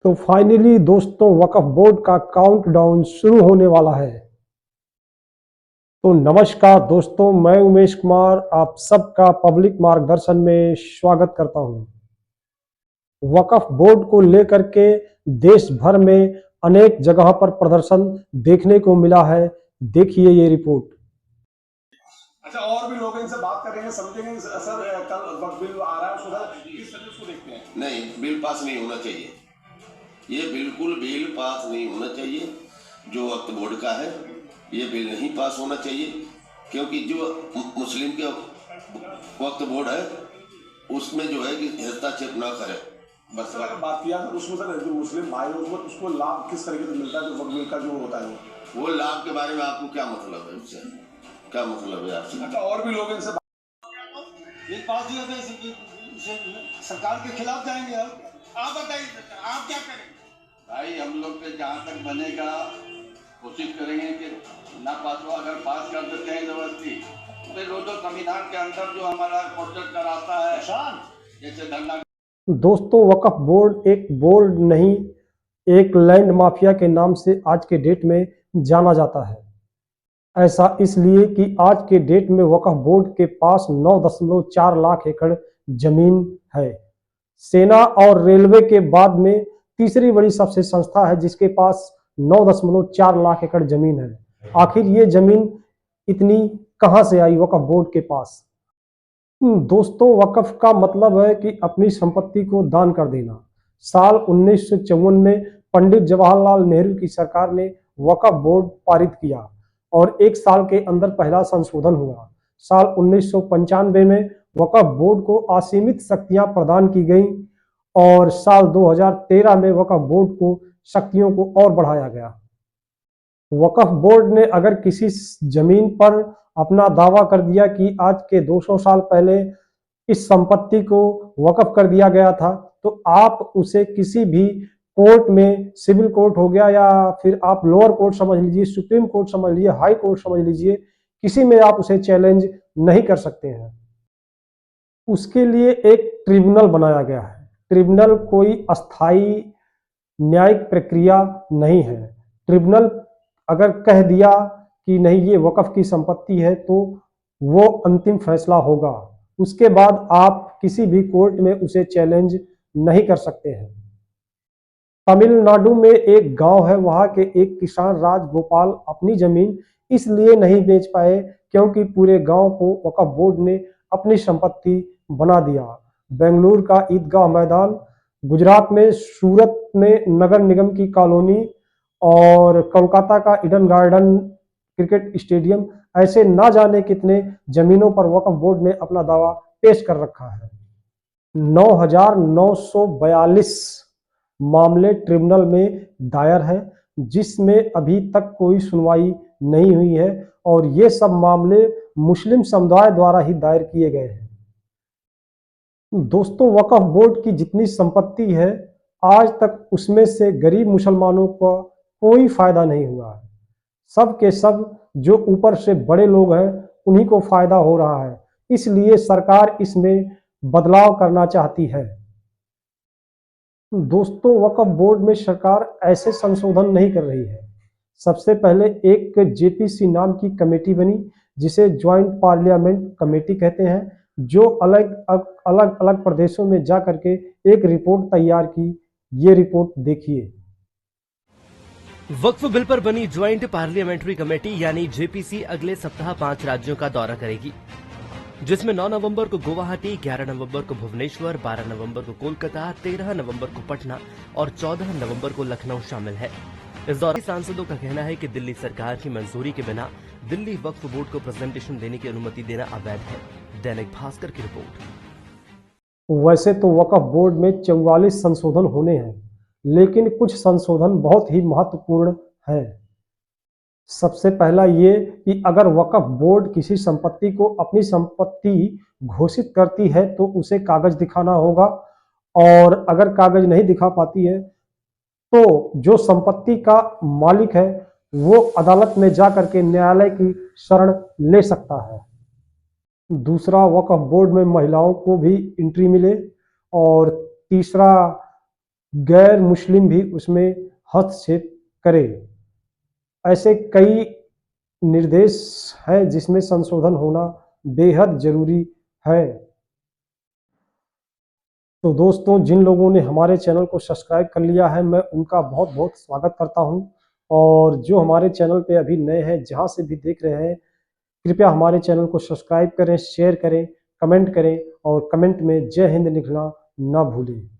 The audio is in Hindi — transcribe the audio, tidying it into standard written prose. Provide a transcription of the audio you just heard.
तो फाइनली दोस्तों वक्फ बोर्ड का काउंटडाउन शुरू होने वाला है। तो नमस्कार दोस्तों, मैं उमेश कुमार आप सबका पब्लिक मार्गदर्शन में स्वागत करता हूं। वक्फ बोर्ड को लेकर के देश भर में अनेक जगह पर प्रदर्शन देखने को मिला है। देखिए ये रिपोर्ट। अच्छा, और भी लोग इनसे बात करेंगे, समझेंगे। सर, कल वक्फ बिल आ रहा है, किस तरह उसको देखते हैं? नहीं, बिल पास नहीं होना चाहिए। ये बिल्कुल बिल पास नहीं होना चाहिए। जो वक्फ बोर्ड का है ये बिल नहीं पास होना चाहिए, क्योंकि जो मुस्लिम के वक्फ बोर्ड है उसमें जो है कि हस्तक्षेप ना करे। बस सर, अगर बात किया तो उसमें सर जो मुस्लिम भाई उसको लाभ किस तरीके से मिलता है? जो वक्फ बिल का जो होता है वो लाभ के बारे में आपको क्या मतलब है? उससे क्या मतलब है आपसे? अच्छा, और भी लोग इनसे बिल पास हुआ था, सरकार के खिलाफ जाएंगे। आप बताइए आप क्या करेंगे? भाई हम लोग के जहाँ तक बनेगा कोशिश करेंगे कि ना पास हो। अगर पास कर देते हैं जबरदस्ती तो वो जो संविधान के अंदर जो हमारा प्रोटेक्ट कराता है जैसे धरना। दोस्तों वक्फ बोर्ड एक बोर्ड नहीं, एक लैंड माफिया के नाम से आज के डेट में जाना जाता है। ऐसा इसलिए कि आज के डेट में वक्फ बोर्ड के पास 9.4 लाख एकड़ जमीन है। सेना और रेलवे के बाद में तीसरी बड़ी सबसे संस्था है जिसके पास 9.4 लाख एकड़ जमीन है। आखिर ये जमीन इतनी कहां से आई वक्फ बोर्ड के पास? दोस्तों वक्फ का मतलब है कि अपनी संपत्ति को दान कर देना। साल 1954 में पंडित जवाहरलाल नेहरू की सरकार ने वक्फ बोर्ड पारित किया और एक साल के अंदर पहला संशोधन हुआ। साल 1995 में वक्फ बोर्ड को असीमित शक्तियां प्रदान की गई और साल 2013 में वक्फ बोर्ड को शक्तियों को और बढ़ाया गया। वक्फ बोर्ड ने अगर किसी जमीन पर अपना दावा कर दिया कि आज के 200 साल पहले इस संपत्ति को वक्फ कर दिया गया था, तो आप उसे किसी भी कोर्ट में, सिविल कोर्ट हो गया या फिर आप लोअर कोर्ट समझ लीजिए, सुप्रीम कोर्ट समझ लीजिए, हाई कोर्ट समझ लीजिए, किसी में आप उसे चैलेंज नहीं कर सकते हैं। उसके लिए एक ट्रिब्यूनल बनाया गया है। ट्रिब्यूनल कोई अस्थाई न्यायिक प्रक्रिया नहीं है। ट्रिब्यूनल अगर कह दिया कि नहीं ये वक्फ की संपत्ति है तो वो अंतिम फैसला होगा। उसके बाद आप किसी भी कोर्ट में उसे चैलेंज नहीं कर सकते हैं। तमिलनाडु में एक गांव है, वहां के एक किसान राजगोपाल अपनी जमीन इसलिए नहीं बेच पाए क्योंकि पूरे गांव को वक्फ बोर्ड ने अपनी संपत्ति बना दिया। बेंगलुरु का ईदगाह मैदान, गुजरात में सूरत में नगर निगम की कॉलोनी और कोलकाता का ईडन गार्डन क्रिकेट स्टेडियम, ऐसे ना जाने कितने जमीनों पर वक्फ बोर्ड ने अपना दावा पेश कर रखा है। 9,942 मामले ट्रिब्यूनल में दायर है जिसमें अभी तक कोई सुनवाई नहीं हुई है और ये सब मामले मुस्लिम समुदाय द्वारा ही दायर किए गए हैं। दोस्तों वक्फ बोर्ड की जितनी संपत्ति है आज तक उसमें से गरीब मुसलमानों को कोई फायदा नहीं हुआ है। सब के सब जो ऊपर से बड़े लोग हैं उन्हीं को फायदा हो रहा है। इसलिए सरकार इसमें बदलाव करना चाहती है। दोस्तों वक्फ बोर्ड में सरकार ऐसे संशोधन नहीं कर रही है। सबसे पहले एक जेपीसी नाम की कमेटी बनी जिसे ज्वाइंट पार्लियामेंट कमेटी कहते हैं, जो अलग अलग प्रदेशों में जा करके एक रिपोर्ट तैयार की। ये रिपोर्ट देखिए। वक्फ बिल पर बनी ज्वाइंट पार्लियामेंट्री कमेटी यानी जेपीसी अगले सप्ताह 5 राज्यों का दौरा करेगी, जिसमें 9 नवंबर को गुवाहाटी, 11 नवंबर को भुवनेश्वर, 12 नवंबर को कोलकाता, 13 नवंबर को पटना और 14 नवंबर को लखनऊ शामिल है। इस दौरान सांसदों का कहना है कि दिल्ली सरकार की मंजूरी के बिना दिल्ली वक्फ बोर्ड को प्रेजेंटेशन देने की अनुमति देना अवैध है। दैनिक भास्कर की रिपोर्ट। वैसे तो वक्फ बोर्ड में 44 संशोधन होने हैं, लेकिन कुछ संशोधन बहुत ही महत्वपूर्ण है। सबसे पहला ये कि अगर वक्फ बोर्ड किसी संपत्ति को अपनी संपत्ति घोषित करती है तो उसे कागज दिखाना होगा और अगर कागज नहीं दिखा पाती है तो जो संपत्ति का मालिक है वो अदालत में जा करके न्यायालय की शरण ले सकता है। दूसरा, वक्फ बोर्ड में महिलाओं को भी एंट्री मिले और तीसरा, गैर मुस्लिम भी उसमें हस्तक्षेप करे। ऐसे कई निर्देश हैं जिसमें संशोधन होना बेहद जरूरी है। तो दोस्तों, जिन लोगों ने हमारे चैनल को सब्सक्राइब कर लिया है, मैं उनका बहुत बहुत स्वागत करता हूं। और जो हमारे चैनल पे अभी नए हैं, जहां से भी देख रहे हैं, कृपया हमारे चैनल को सब्सक्राइब करें, शेयर करें, कमेंट करें और कमेंट में जय हिंद लिखना ना भूलें।